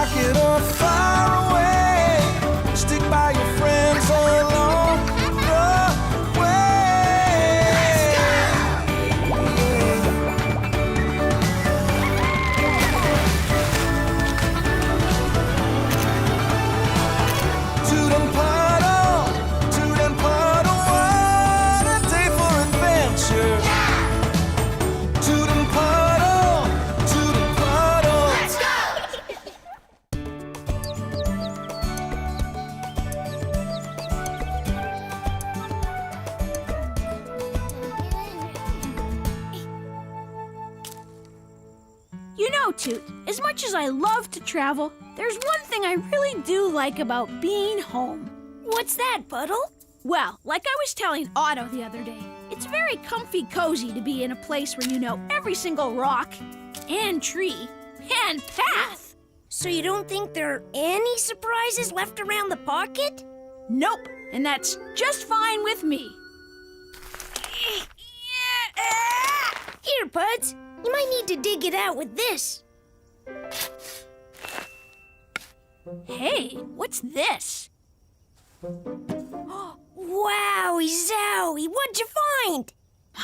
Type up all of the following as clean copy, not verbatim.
pocket or far away. Stick by your friends along the way. Toot and Puddle, what a day for adventure. Toot and Puddle, let's go! You know, Toot, as much as I love to travel, there's one thing I really do like about being home. What's that, Puddle? Well, like I was telling Otto the other day, it's very comfy cozy to be in a place where you know every single rock and tree and path. So you don't think there are any surprises left around the pocket? Nope, and that's just fine with me. Here, Puds. You might need to dig it out with this. Hey, what's this? Wowie zowie, what'd you find?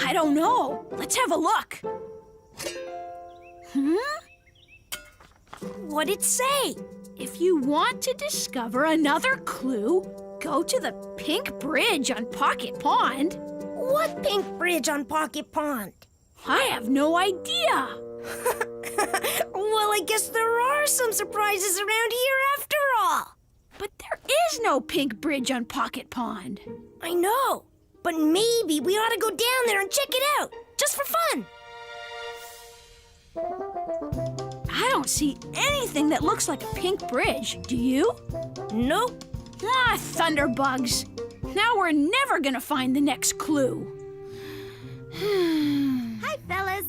I don't know. Let's have a look. What'd it say? If you want to discover another clue, go to the pink bridge on Pocket Pond. What pink bridge on Pocket Pond? I have no idea. Well, I guess there are some surprises around here after all. But there is no pink bridge on Pocket Pond. I know, but maybe we ought to go down there and check it out, just for fun. I don't see anything that looks like a pink bridge. Do you? Nope. Ah, thunderbugs. Now we're never gonna find the next clue. Hi, fellas.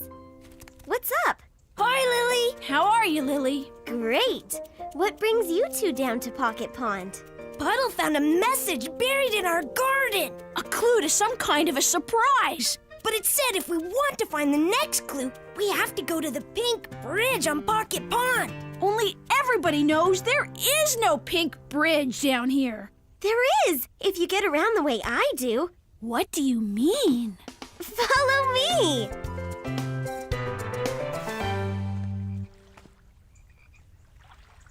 What's up? Hi, Lily. How are you, Lily? Great. What brings you two down to Pocket Pond? Puddle found a message buried in our garden. A clue to some kind of a surprise. But it said if we want to find the next clue, we have to go to the pink bridge on Pocket Pond. Only everybody knows there is no pink bridge down here. There is, if you get around the way I do. What do you mean? Follow me.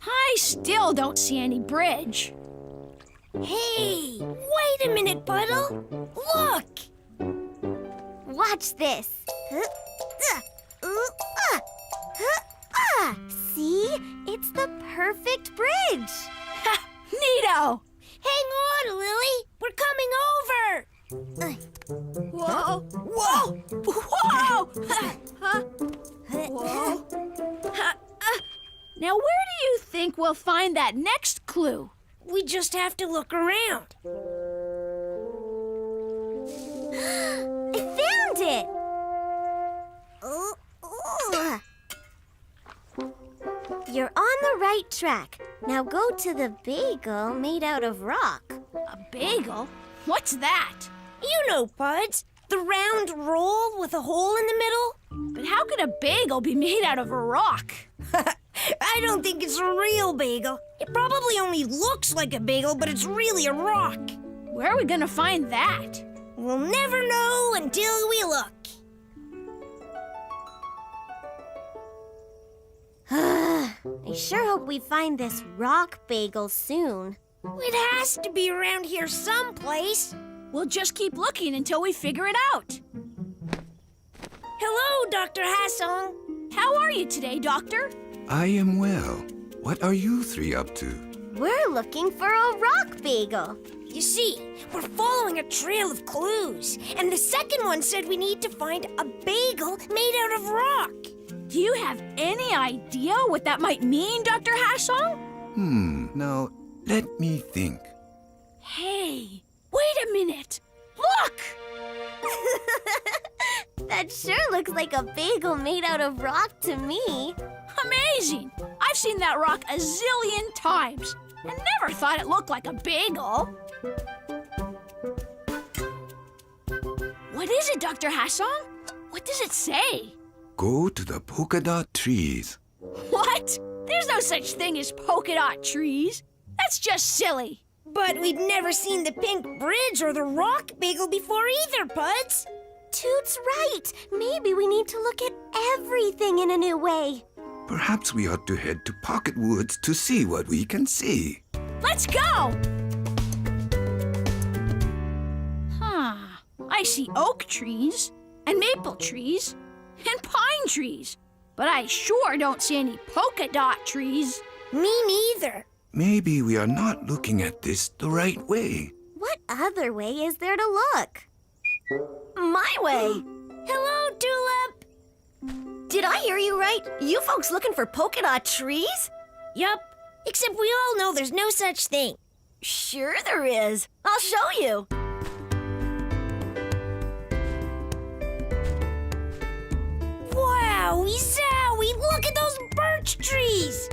I still don't see any bridge. Hey, wait a minute, Puddle. Look. Watch this. See? It's the perfect bridge. Ha! Neato! Hang on, Lily. We're coming over. Whoa! Whoa! Whoa! Huh? Whoa! Now, where do you think we'll find that next clue? We just have to look around. I found it. You're on the right track. Now go to the bagel made out of rock. A bagel? What's that? You know, Puds. The round roll with a hole in the middle. But how could a bagel be made out of a rock? I don't think it's a real bagel. It probably only looks like a bagel, but it's really a rock. Where are we gonna find that? We'll never know until we look. I sure hope we find this rock bagel soon. It has to be around here someplace. We'll just keep looking until we figure it out. Hello, Dr. Hassong. How are you today, Doctor? I am well. What are you three up to? We're looking for a rock bagel. You see, we're following a trail of clues, and the second one said we need to find a bagel made out of rock. Do you have any idea what that might mean, Dr. Hassong? Now, let me think. Hey, wait a minute. Look! That sure looks like a bagel made out of rock to me. Amazing! I've seen that rock a zillion times and never thought it looked like a bagel. What is it, Dr. Hassong? What does it say? Go to the polka dot trees. What? There's no such thing as polka dot trees. That's just silly. But we've never seen the pink bridge or the rock bagel before either, Puds. Toot's right. Maybe we need to look at everything in a new way. Perhaps we ought to head to Pocket Woods to see what we can see. Let's go! Huh. I see oak trees, and maple trees, and pine trees. But I sure don't see any polka dot trees. Me neither. Maybe we are not looking at this the right way. What other way is there to look? My way. Hello, Tulip. Did I hear you right? You folks looking for polka dot trees? Yup. Except we all know there's no such thing. Sure there is. I'll show you. Wowie zowie! Look at those birch trees!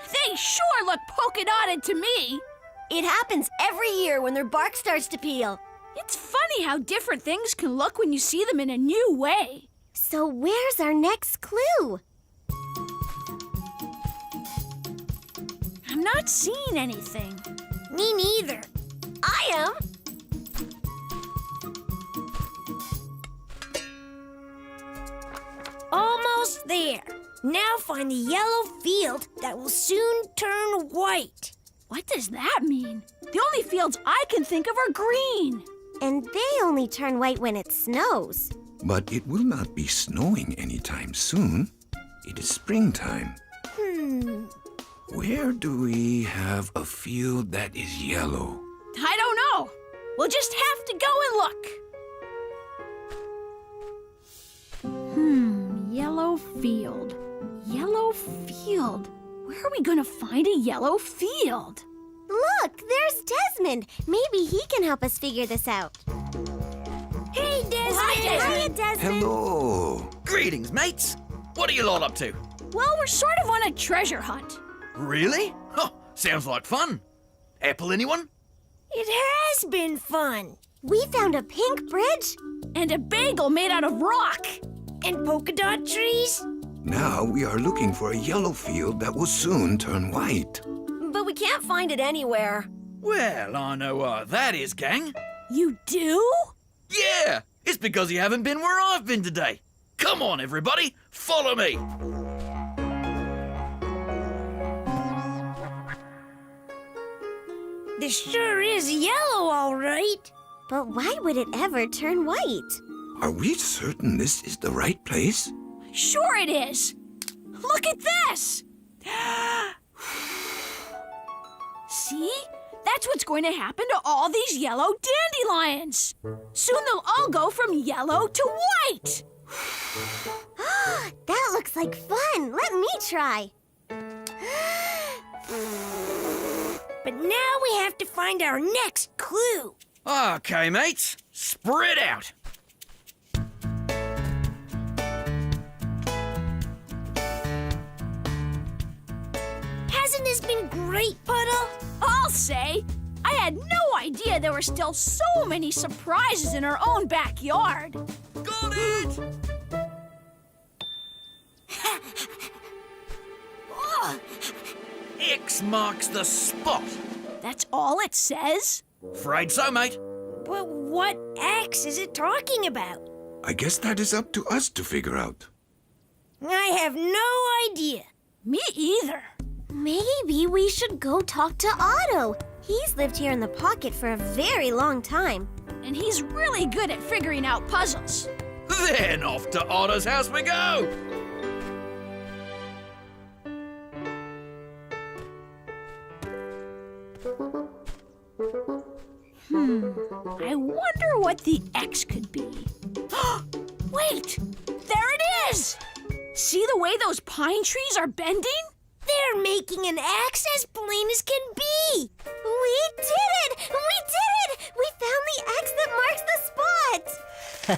They sure look polka dotted to me. It happens every year when their bark starts to peel. It's funny how different things can look when you see them in a new way. So where's our next clue? I'm not seeing anything. Me neither. I am. Almost there. Now find the yellow field that will soon turn white. What does that mean? The only fields I can think of are green. And they only turn white when it snows. But it will not be snowing anytime soon. It is springtime. Where do we have a field that is yellow? I don't know. We'll just have to go and look. Yellow field. Yellow field. Where are we going to find a yellow field? Look, there's Desmond. Maybe he can help us figure this out. Hey, Desmond! Hi, Desmond. Hello. Greetings, mates. What are you lot up to? Well, we're sort of on a treasure hunt. Really? Huh, sounds like fun. Apple, anyone? It has been fun. We found a pink bridge. And a bagel made out of rock. And polka dot trees? Now we are looking for a yellow field that will soon turn white. But we can't find it anywhere. Well, I know what that is, gang. You do? Yeah, it's because you haven't been where I've been today. Come on, everybody, follow me. This sure is yellow, all right. But why would it ever turn white? Are we certain this is the right place? Sure it is. Look at this. See? That's what's going to happen to all these yellow dandelions. Soon they'll all go from yellow to white. That looks like fun. Let me try. But now we have to find our next clue. Okay, mates, spread out. Hasn't this been great, Puddle? I'll say. I had no idea there were still so many surprises in our own backyard. Got it! X marks the spot. That's all it says? Afraid so, mate. But what X is it talking about? I guess that is up to us to figure out. I have no idea. Me either. Maybe we should go talk to Otto. He's lived here in the pocket for a very long time. And he's really good at figuring out puzzles. Then off to Otto's house we go. I wonder what the X could be. Wait! There it is! See the way those pine trees are bending? They're making an X as plain as can be. We did it! We did it! We found the X that marks the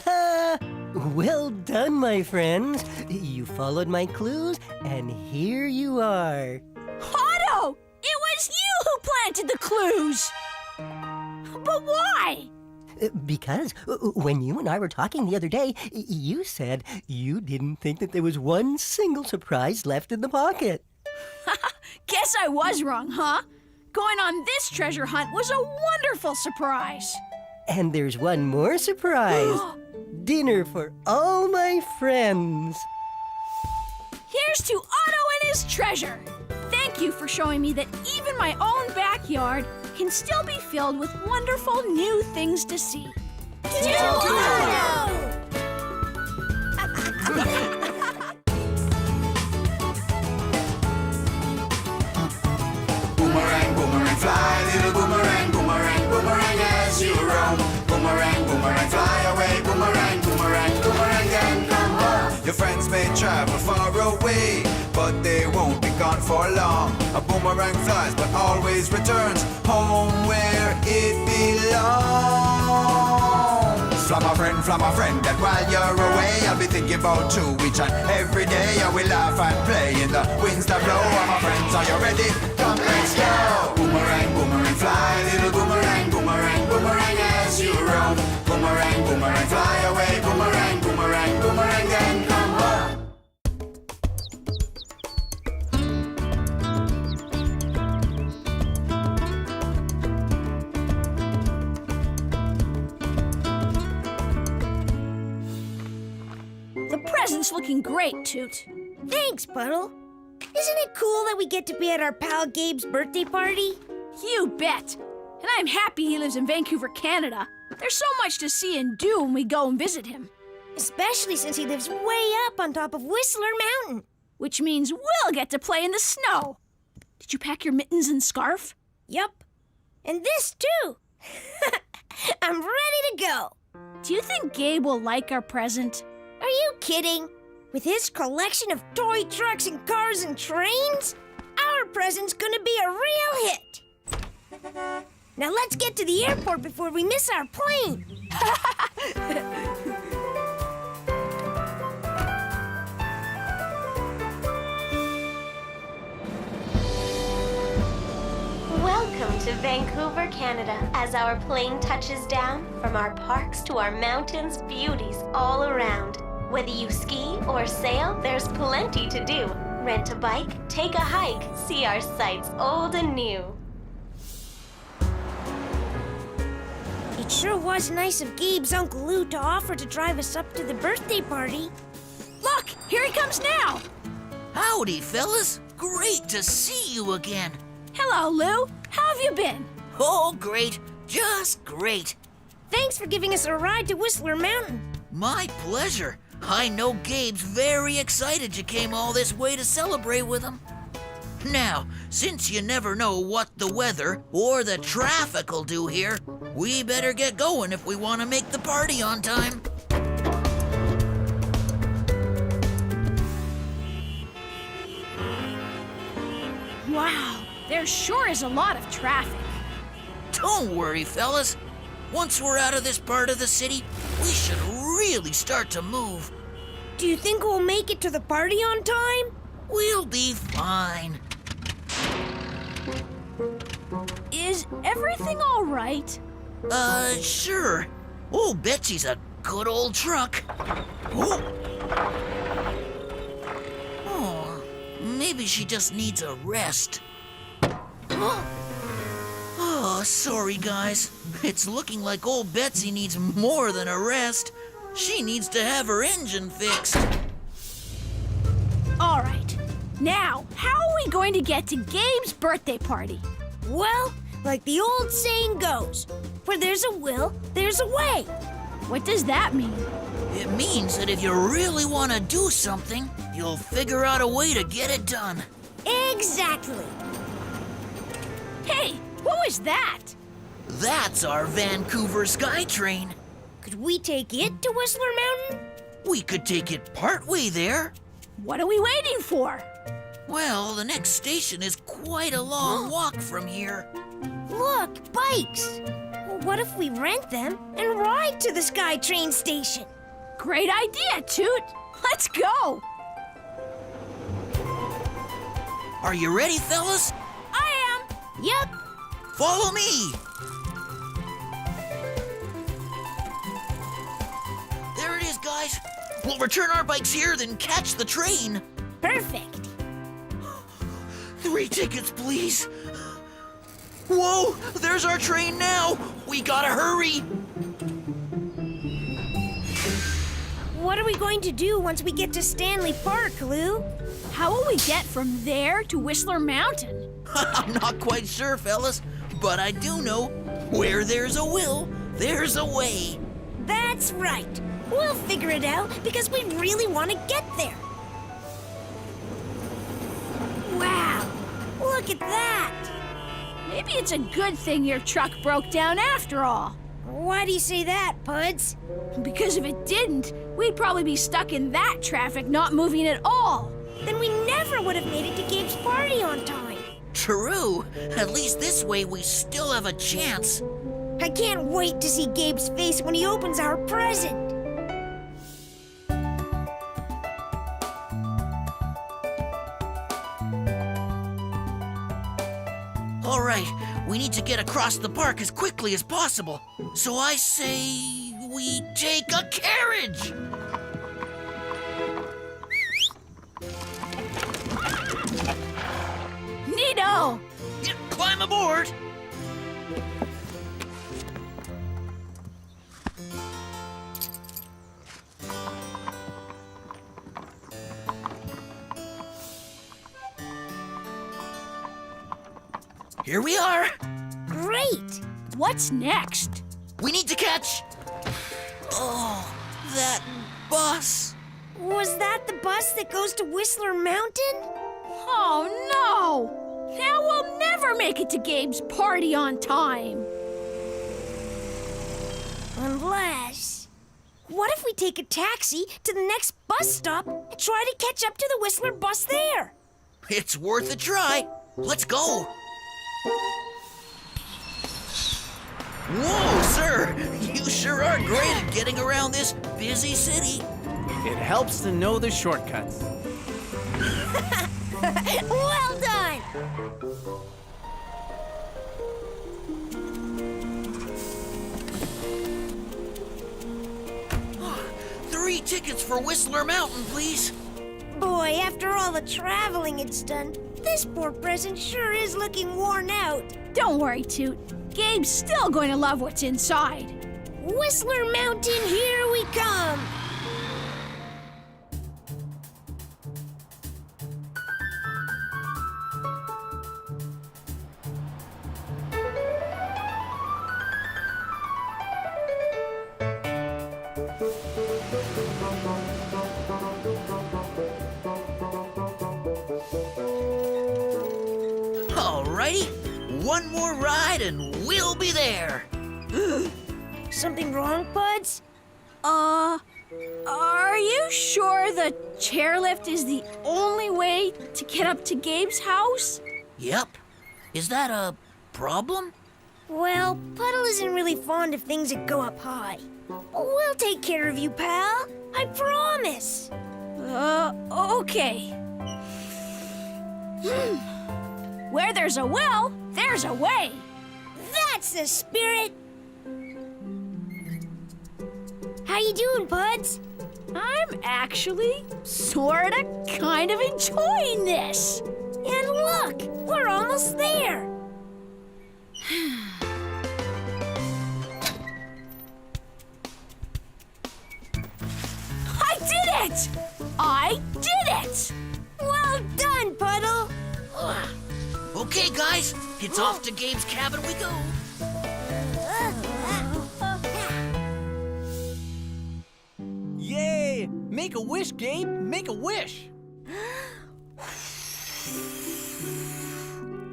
spot! Well done, my friends. You followed my clues, and here you are. Otto! It was you who planted the clues! But why? Because when you and I were talking the other day, you said you didn't think that there was one single surprise left in the pocket. Guess I was wrong, huh? Going on this treasure hunt was a wonderful surprise. And there's one more surprise. Dinner for all my friends. Here's to Otto and his treasure. Thank you for showing me that even my own backyard can still be filled with wonderful new things to see. To Otto! Boomerang, boomerang, fly, little boomerang, boomerang, boomerang as you roam. Boomerang, boomerang, fly away, boomerang, boomerang, boomerang, then come home. Your friends may travel far away, but they won't be gone for long. A boomerang flies, but always returns home where it belongs. Fly my friend, that while you're away, I'll be thinking about you each and every day. I will laugh and play in the winds that blow. All my friends, are you ready? Come, let's go! Boomerang, boomerang, fly, little boomerang, boomerang, boomerang as you roam. Boomerang, boomerang, fly away, boomerang, boomerang, boomerang, then come home. The present's looking great, Toot. Thanks, Puddle. Isn't it cool that we get to be at our pal Gabe's birthday party? You bet. And I'm happy he lives in Vancouver, Canada. There's so much to see and do when we go and visit him. Especially since he lives way up on top of Whistler Mountain. Which means we'll get to play in the snow. Did you pack your mittens and scarf? Yup. And this too. I'm ready to go. Do you think Gabe will like our present? Are you kidding? With his collection of toy trucks and cars and trains, our present's gonna be a real hit. Now let's get to the airport before we miss our plane. Welcome to Vancouver, Canada. As our plane touches down, from our parks to our mountains, beauties all around. Whether you ski or sail, there's plenty to do. Rent a bike, take a hike, see our sights old and new. It sure was nice of Gabe's Uncle Lou to offer to drive us up to the birthday party. Look, here he comes now. Howdy, fellas. Great to see you again. Hello, Lou. How have you been? Oh, great. Just great. Thanks for giving us a ride to Whistler Mountain. My pleasure. I know Gabe's very excited you came all this way to celebrate with him. Now, since you never know what the weather or the traffic'll do here, we better get going if we want to make the party on time. Wow, there sure is a lot of traffic. Don't worry, fellas. Once we're out of this part of the city, we should really start to move. Do you think we'll make it to the party on time? We'll be fine. Is everything all right? Sure. Old Betsy's a good old truck. Oh, maybe she just needs a rest. Oh, sorry, guys. It's looking like old Betsy needs more than a rest. She needs to have her engine fixed. All right. Now, how are we going to get to Gabe's birthday party? Well, like the old saying goes, where there's a will, there's a way. What does that mean? It means that if you really want to do something, you'll figure out a way to get it done. Exactly. Hey, what was that? That's our Vancouver SkyTrain. Could we take it to Whistler Mountain? We could take it partway there. What are we waiting for? Well, the next station is quite a long walk from here. Look, bikes. Well, what if we rent them and ride to the SkyTrain station? Great idea, Toot. Let's go. Are you ready, fellas? I am. Yep. Follow me. We'll return our bikes here, then catch the train. Perfect. 3 tickets, please. Whoa, there's our train now. We gotta hurry. What are we going to do once we get to Stanley Park, Lou? How will we get from there to Whistler Mountain? I'm not quite sure, fellas, but I do know where there's a will, there's a way. That's right. We'll figure it out because we really want to get there. Wow, look at that. Maybe it's a good thing your truck broke down after all. Why do you say that, Puds? Because if it didn't, we'd probably be stuck in that traffic not moving at all. Then we never would have made it to Gabe's party on time. True. At least this way we still have a chance. I can't wait to see Gabe's face when he opens our present. All right, we need to get across the park as quickly as possible. So I say we take a carriage. Neato! Yeah, climb aboard. Here we are. Great! What's next? We need to catch... Oh, that bus. Was that the bus that goes to Whistler Mountain? Oh no! Now we'll never make it to Gabe's party on time. Unless... What if we take a taxi to the next bus stop and try to catch up to the Whistler bus there? It's worth a try. Let's go. Whoa, sir! You sure are great at getting around this busy city. It helps to know the shortcuts. Well done! Three tickets for Whistler Mountain, please. Boy, after all the traveling it's done, this poor present sure is looking worn out. Don't worry, Toot. Gabe's still going to love what's inside. Whistler Mountain, here we come! Alrighty, one more ride and we'll be there. Something wrong, Puds? Are you sure the chairlift is the only way to get up to Gabe's house? Yep. Is that a problem? Well, Puddle isn't really fond of things that go up high. We'll take care of you, pal. I promise. Okay. Where there's a will, there's a way. That's the spirit. How you doing, Puds? I'm actually sorta kind of enjoying this. And look, we're almost there. I did it! I did it! Well done, Puddle. Okay, guys, it's off to Gabe's cabin we go. Yay! Make a wish, Gabe. Make a wish.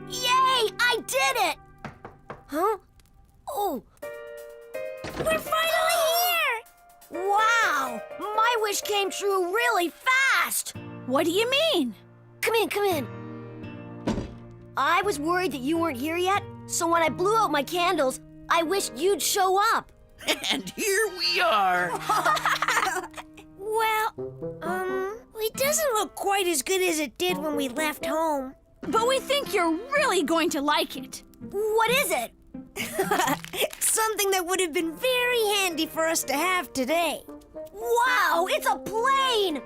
Yay! I did it! Huh? Oh. We're finally here! Wow! My wish came true really fast! What do you mean? Come in, come in. I was worried that you weren't here yet, so when I blew out my candles, I wished you'd show up. And here we are. Well, it doesn't look quite as good as it did when we left home. But we think you're really going to like it. What is it? Something that would have been very handy for us to have today. Wow, it's a plane!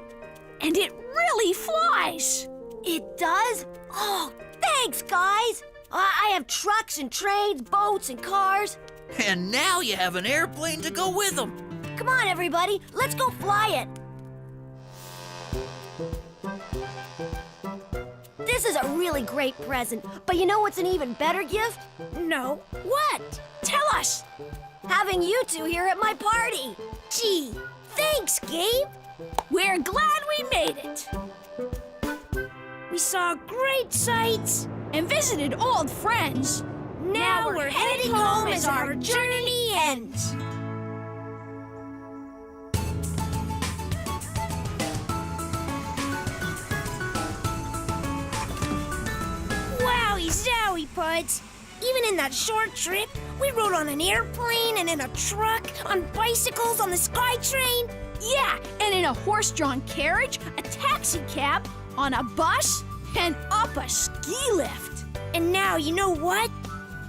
And it really flies. It does? Oh, thanks, guys! I have trucks and trains, boats and cars. And now you have an airplane to go with them. Come on, everybody, let's go fly it. This is a really great present, but you know what's an even better gift? No. What? Tell us. Having you two here at my party. Gee, thanks, Gabe. We're glad we made it. We saw great sights. And visited old friends. Now we're heading home as our journey ends. Wowie zowie, Puds. Even in that short trip, we rode on an airplane and in a truck, on bicycles, on the SkyTrain. Yeah, and in a horse-drawn carriage, a taxi cab, on a bus, and up a ski lift. And now, you know what?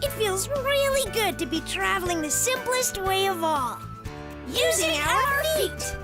It feels really good to be traveling the simplest way of all. Using our feet.